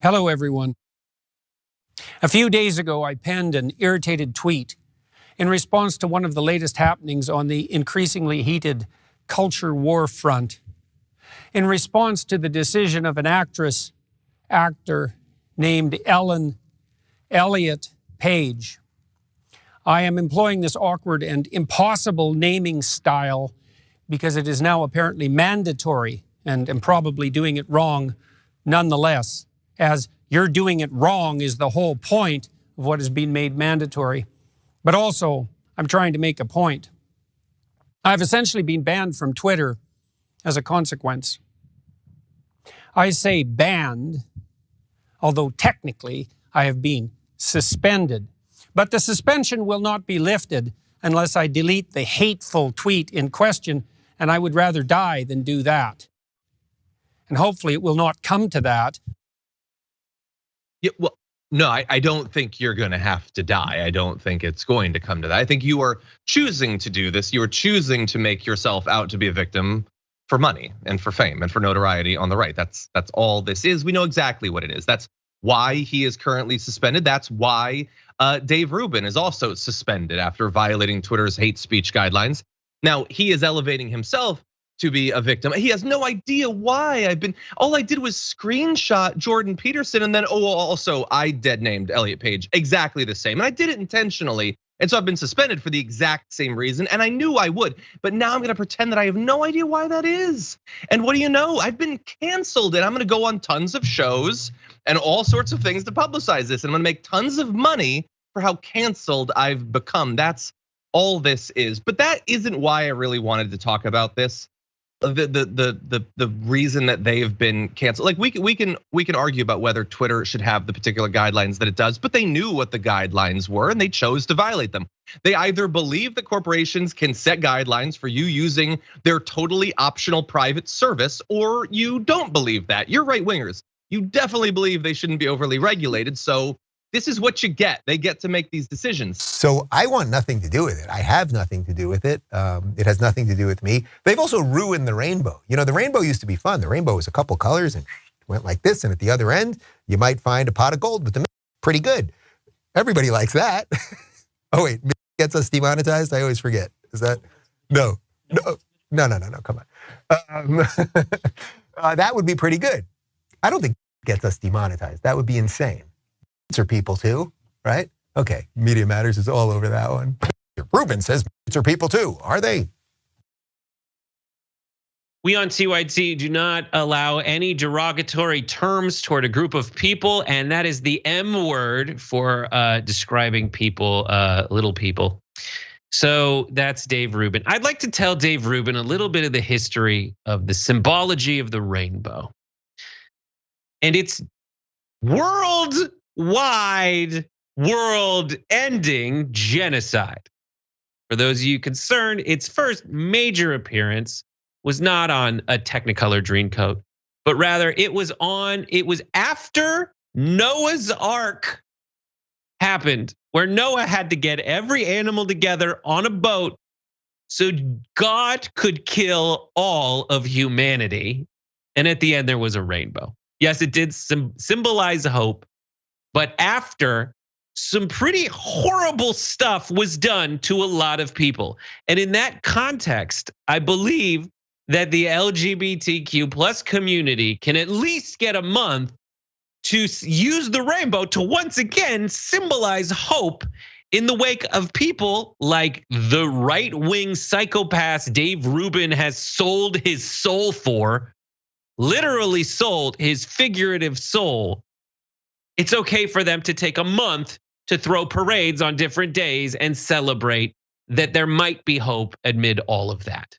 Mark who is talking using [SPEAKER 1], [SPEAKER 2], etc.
[SPEAKER 1] Hello, everyone. A few days ago, I penned an irritated tweet in response to one of the latest happenings on the increasingly heated culture war front. In response to the decision of an actor named Ellen Elliott Page. I am employing this awkward and impossible naming style because it is now apparently mandatory and am probably doing it wrong nonetheless, as you're doing it wrong is the whole point of what is being made mandatory. But also, I'm trying to make a point. I've essentially been banned from Twitter as a consequence. I say banned, although technically I have been suspended. But the suspension will not be lifted unless I delete the hateful tweet in question, and I would rather die than do that. And hopefully it will not come to that.
[SPEAKER 2] Yeah, well, no, I don't think you're going to have to die. I don't think it's going to come to that. I think you are choosing to do this. You are choosing to make yourself out to be a victim for money and for fame and for notoriety on the right. That's all this is. We know exactly what it is. That's why he is currently suspended. That's why Dave Rubin is also suspended after violating Twitter's hate speech guidelines. Now, he is elevating himself to be a victim. He has no idea why all I did was screenshot Jordan Peterson and then, also I dead named Elliot Page, exactly the same. And I did it intentionally. And so I've been suspended for the exact same reason. And I knew I would, but now I'm gonna pretend that I have no idea why that is. And what do you know? I've been canceled and I'm gonna go on tons of shows and all sorts of things to publicize this. And I'm gonna make tons of money for how canceled I've become. That's all this is. But that isn't why I really wanted to talk about this. The reason that they've been canceled, like we can argue about whether Twitter should have the particular guidelines that it does, but they knew what the guidelines were and they chose to violate them. They either believe that corporations can set guidelines for you using their totally optional private service, or you don't believe that. You're right wingers. You definitely believe they shouldn't be overly regulated. So this is what you get. They get to make these decisions.
[SPEAKER 3] So I want nothing to do with it. I have nothing to do with it. It has nothing to do with me. They've also ruined the rainbow. You know, the rainbow used to be fun. The rainbow was a couple colors and went like this. And at the other end, you might find a pot of gold with the pretty good. Everybody likes that. Oh wait, gets us demonetized? I always forget. Is that, no, come on. That would be pretty good. I don't think gets us demonetized. That would be insane. Are people too, right? Okay, Media Matters is all over that one. Rubin says are people too, are they?
[SPEAKER 4] We on TYT do not allow any derogatory terms toward a group of people, and that is the M word for describing people, little people. So that's Dave Rubin. I'd like to tell Dave Rubin a little bit of the history of the symbology of the rainbow. And it's worldwide, world-ending genocide. For those of you concerned, its first major appearance was not on a Technicolor Dreamcoat, but rather it was after Noah's Ark happened, where Noah had to get every animal together on a boat so God could kill all of humanity. And at the end, there was a rainbow. Yes, it did symbolize hope. But after, some pretty horrible stuff was done to a lot of people. And in that context, I believe that the LGBTQ plus community can at least get a month to use the rainbow to once again symbolize hope in the wake of people like the right-wing psychopath Dave Rubin has sold his soul for, literally sold his figurative soul. It's okay for them to take a month to throw parades on different days and celebrate that there might be hope amid all of that.